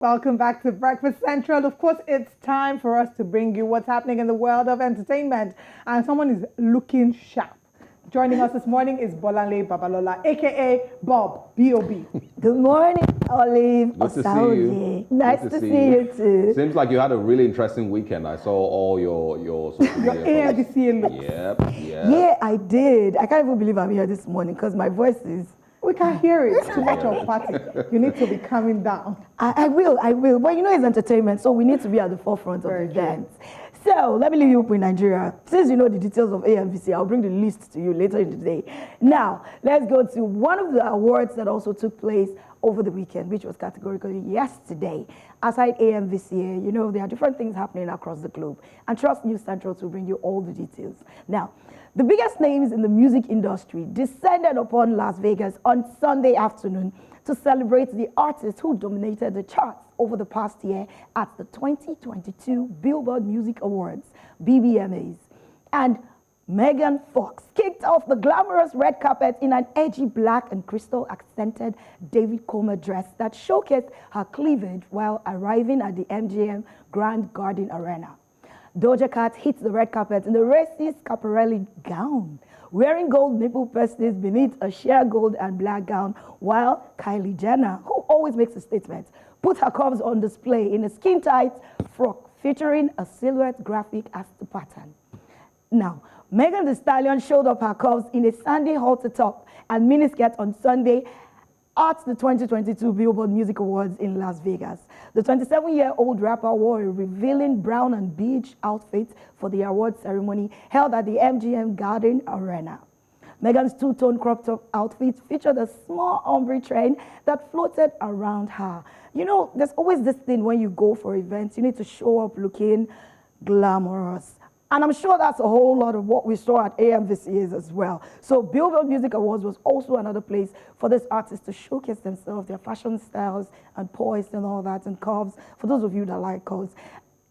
Welcome back to Breakfast Central. Of course, it's time for us to bring you what's happening in the world of entertainment. And someone is looking sharp. Joining us this morning is Bolanle Babalola, aka Bob, B.O.B. Good morning, Olive. Good to see you. Nice to see you too. Seems like you had a really interesting weekend. I saw all your social media posts. AMVCA looks. Yep. Yeah, I did. I can't even believe I'm here this morning because my voice is. We can't hear it. Too much of party. You need to be calming down. I will. But you know it's entertainment, so we need to be at the forefront of events. So let me leave you up with Nigeria. Since you know the details of AMVC, I'll bring the list to you later in the day. Now, let's go to one of the awards that also took place over the weekend, which was categorically yesterday. Aside AMVCA, you know, there are different things happening across the globe. And trust News Central to bring you all the details. Now, the biggest names in the music industry descended upon Las Vegas on Sunday afternoon to celebrate the artists who dominated the charts over the past year at the 2022 Billboard Music Awards, BBMAs. And Megan Fox kicked off the glamorous red carpet in an edgy black and crystal accented David Comer dress that showcased her cleavage while arriving at the MGM Grand Garden Arena. Doja Cat hit the red carpet in the racist Caparelli gown, wearing gold nipple pieces beneath a sheer gold and black gown, while Kylie Jenner, who always makes a statement, put her curves on display in a skin-tight frock featuring a silhouette graphic as the pattern. Now, Megan Thee Stallion showed up her curves in a sandy halter top and miniskirt on Sunday at the 2022 Billboard Music Awards in Las Vegas. The 27-year-old rapper wore a revealing brown and beige outfit for the award ceremony held at the MGM Garden Arena. Megan's two-tone crop top outfit featured a small ombre train that floated around her. You know, there's always this thing when you go for events, you need to show up looking glamorous. And I'm sure that's a whole lot of what we saw at AMVCAs as well. So Billboard Music Awards was also another place for these artists to showcase themselves, their fashion styles and poise and all that, and curves, for those of you that like curves.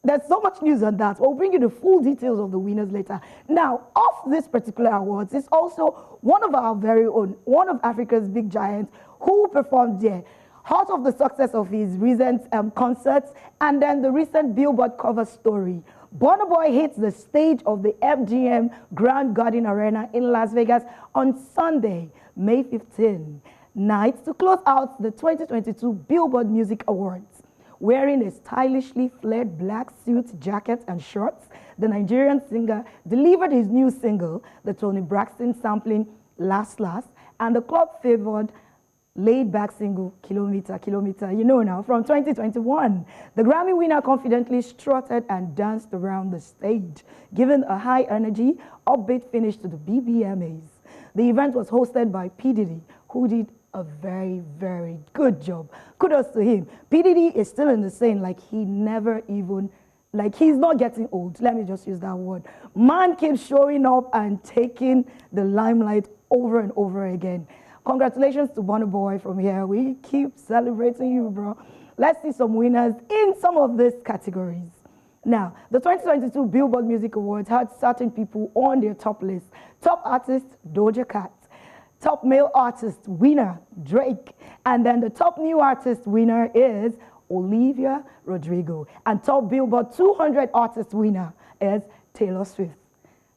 There's so much news on that. We'll bring you the full details of the winners later. Now, of this particular awards is also one of our very own, one of Africa's big giants who performed there. Heart of the success of his recent concerts and then the recent Billboard cover story. Burna Boy hits the stage of the MGM Grand Garden Arena in Las Vegas on Sunday, May 15 night to close out the 2022 Billboard Music Awards. Wearing a stylishly flared black suit, jacket, and shorts, the Nigerian singer delivered his new single, the Toni Braxton sampling Last Last, and the club-favored laid-back single, Kilometer, Kilometer, you know now, from 2021. The Grammy winner confidently strutted and danced around the stage, giving a high-energy, upbeat finish to the BBMAs. The event was hosted by P. Diddy, who did a very, very good job. Kudos to him. P. Diddy is still in the scene like he never even, like he's not getting old. Let me just use that word. Man keeps showing up and taking the limelight over and over again. Congratulations to Burna Boy from here. We keep celebrating you, bro. Let's see some winners in some of these categories. Now, the 2022 Billboard Music Awards had certain people on their top list. Top artist, Doja Cat. Top male artist winner, Drake. And then the top new artist winner is Olivia Rodrigo. And top Billboard 200 artist winner is Taylor Swift.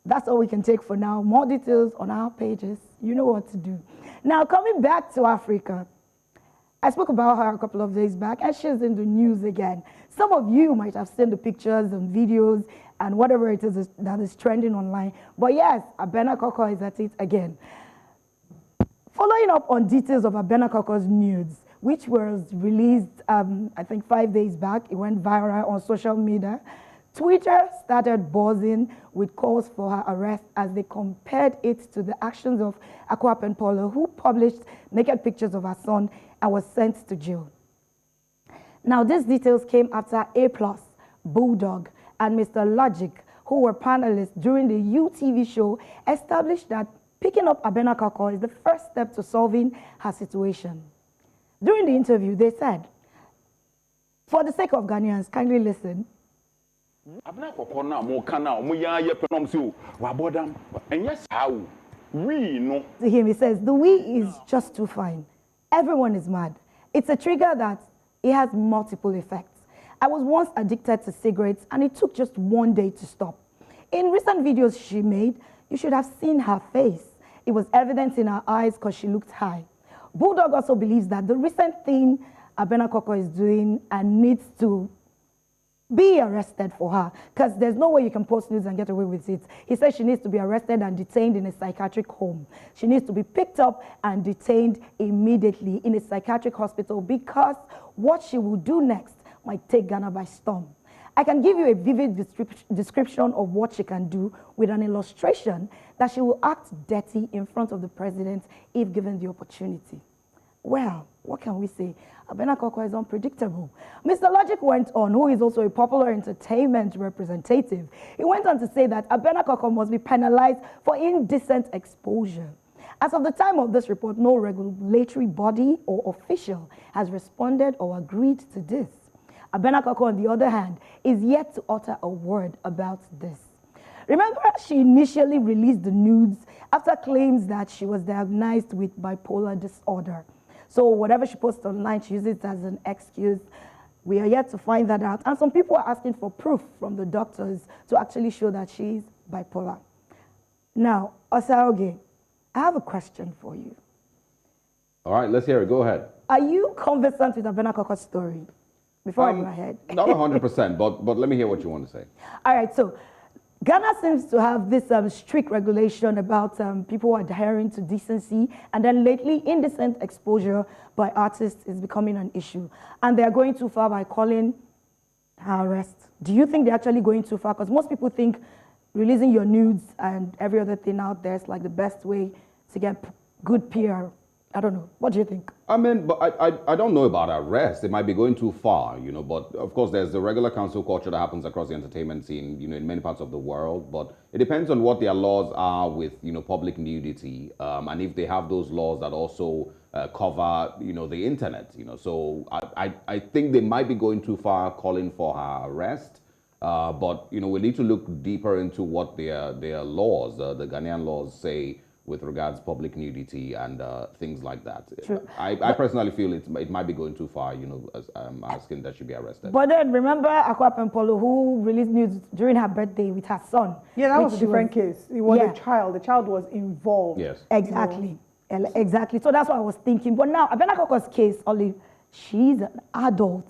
That's all we can take for now. More details on our pages. You know what to do. Now, coming back to Africa, I spoke about her a couple of days back, and she's in the news again. Some of you might have seen the pictures and videos and whatever it is that is trending online. But yes, Habenako is at it again. Following up on details of Habenako's nudes, which was released, I think 5 days back, it went viral on social media. Twitter started buzzing with calls for her arrest as they compared it to the actions of Akua Penpolo, who published naked pictures of her son and was sent to jail. Now, these details came after A+, Bulldog, and Mr. Logic, who were panelists during the UTV show, established that picking up Habenako is the first step to solving her situation. During the interview, they said, for the sake of Ghanaians, kindly listen. Habenako na mo kana mo ya ye penom si wa bodam and yes how we no. To him, he says, the we is just too fine. Everyone is mad. It's a trigger that It has multiple effects. I was once addicted to cigarettes, and it took just one day to stop. In recent videos she made, you should have seen her face. It was evident in her eyes because she looked high. Bulldog also believes that the recent thing Habenako is doing and needs to be arrested for her, because there's no way you can post news and get away with it. He says she needs to be arrested and detained in a psychiatric home. She needs to be picked up and detained immediately in a psychiatric hospital, because what she will do next might take Ghana by storm. I can give you a vivid description of what she can do with an illustration that she will act dirty in front of the president if given the opportunity. Well, what can we say? Habenako is unpredictable. Mr. Logic went on, who is also a popular entertainment representative. He went on to say that Habenako must be penalized for indecent exposure. As of the time of this report, no regulatory body or official has responded or agreed to this. Habenako, on the other hand, is yet to utter a word about this. Remember, she initially released the nudes after claims that she was diagnosed with bipolar disorder. So whatever she posts online, she uses it as an excuse. We are yet to find that out. And some people are asking for proof from the doctors to actually show that she's bipolar. Now, Osaoge, I have a question for you. All right, let's hear it. Go ahead. Are you conversant with Habenako's story? Before I go ahead. Not 100%, but let me hear what you want to say. All right, so Ghana seems to have this strict regulation about people adhering to decency, and then lately indecent exposure by artists is becoming an issue. And they are going too far by calling her arrest. Do you think they're actually going too far? Because most people think releasing your nudes and every other thing out there is like the best way to get good PR. I don't know. What do you think? I mean, but I don't know about arrest. It might be going too far, you know, but of course there's the regular cancel culture that happens across the entertainment scene, you know, in many parts of the world, but it depends on what their laws are with, you know, public nudity, and if they have those laws that also cover, you know, the internet, you know. So I think they might be going too far calling for her arrest, but, you know, we need to look deeper into what their laws, the Ghanaian laws say with regards public nudity and things like that. True. I personally feel it might be going too far, you know, as, asking that she be arrested. But then remember Akwa Pempolo, who released news during her birthday with her son. Yeah, that was a different case. It was Yeah. a child. The child was involved. Yes. Exactly. Exactly. So that's what I was thinking. But now, Habenako's case, Olive, she's an adult.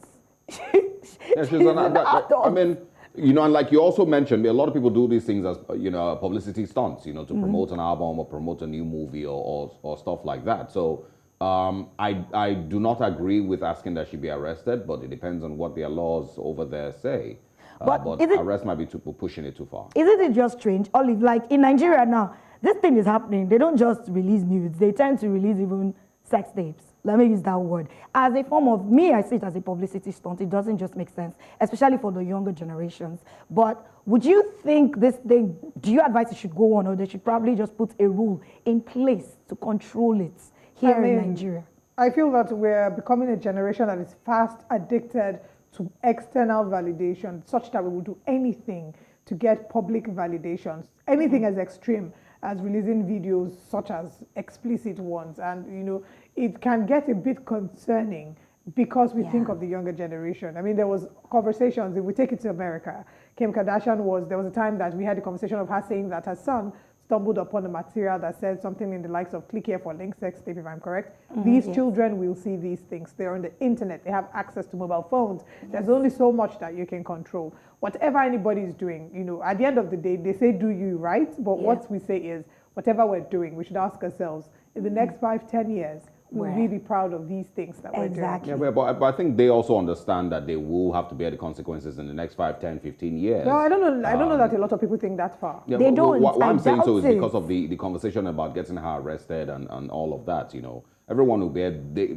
Yeah, she's an adult. I mean, you know, and like you also mentioned, a lot of people do these things as, you know, publicity stunts, you know, to promote an album or promote a new movie or stuff like that. So I do not agree with asking that she be arrested, but it depends on what their laws over there say. But arrest might be pushing it too far. Isn't it just strange, Olive? Like in Nigeria now, this thing is happening. They don't just release nudes. They tend to release even sex tapes. Let me use that word. As a form of, me, I see it as a publicity stunt. It doesn't just make sense, especially for the younger generations. But would you think this thing, do you advise it should go on, or they should probably just put a rule in place to control it here in Nigeria? I feel that we're becoming a generation that is fast addicted to external validation, such that we will do anything to get public validations, anything as extreme as releasing videos such as explicit ones. And, you know, it can get a bit concerning because we think of the younger generation. I mean, there was conversations, if we take it to America, Kim Kardashian there was a time that we had a conversation of her saying that her son stumbled upon a material that said something in the likes of click here for link sex tape, if I'm correct. These children will see these things. They're on the internet. They have access to mobile phones. There's only so much that you can control. Whatever anybody is doing, you know, at the end of the day, they say do you, right? But what we say is, whatever we're doing, we should ask ourselves, in the next 5-10 years, will we be proud of these things that we're doing? Yeah, but I think they also understand that they will have to bear the consequences in the next 5, 10, 15 years. No, I don't know. I don't know that a lot of people think that far. Yeah, They don't. What I'm saying so is doubt because of the conversation about getting her arrested and all of that, you know. Everyone will bear,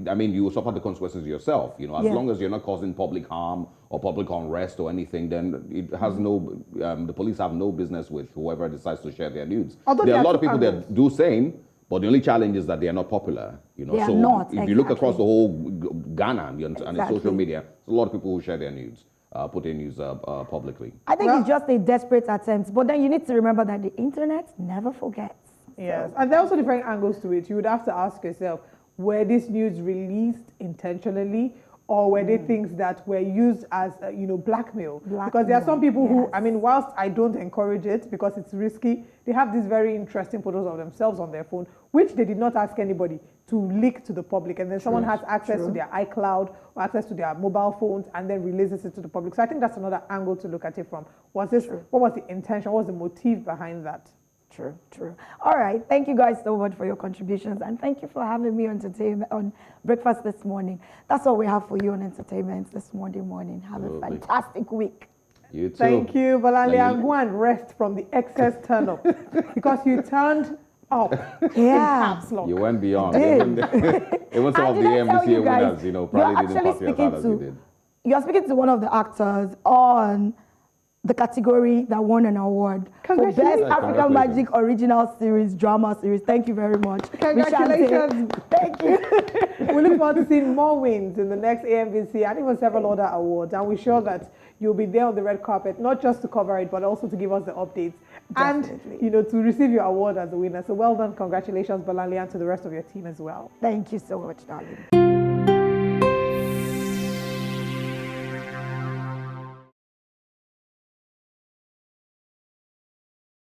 I mean, you will suffer the consequences yourself, you know. As long as you're not causing public harm or public unrest or anything, then it has the police have no business with whoever decides to share their nudes. Although there are a lot of people that do same, but the only challenge is that they are not popular, you know. They are so not, if you look across the whole Ghana and the social media, there's a lot of people who share their nudes, put their news publicly. I think it's just a desperate attempt. But then you need to remember that the internet never forgets. Yes, and there are also different angles to it. You would have to ask yourself, were these news released intentionally, or were they things that were used as, blackmail? Because there are some people who, I mean, whilst I don't encourage it because it's risky, they have these very interesting photos of themselves on their phone, which they did not ask anybody to leak to the public. And then someone has access to their iCloud or access to their mobile phones and then releases it to the public. So I think that's another angle to look at it from. What was the intention? What was the motive behind that? True, true. All right. Thank you guys so much for your contributions. And thank you for having me on breakfast this morning. That's all we have for you on entertainment this morning. Have a fantastic week. You too. Thank you, Bolanle. And go and rest from the excess turn up because you turned up in caps lock. You went beyond. Even some of the MBCA winners, probably didn't party as hard as you did. You're speaking to one of the actors on the category that won an award for Best African Magic Original Series, Drama Series. Thank you very much. Congratulations. Thank you. We look forward to seeing more wins in the next AMVC and even several other awards. And we're sure that you'll be there on the red carpet, not just to cover it, but also to give us the updates. Definitely. And, to receive your award as a winner. So well done. Congratulations, Bolanle, and to the rest of your team as well. Thank you so much, darling.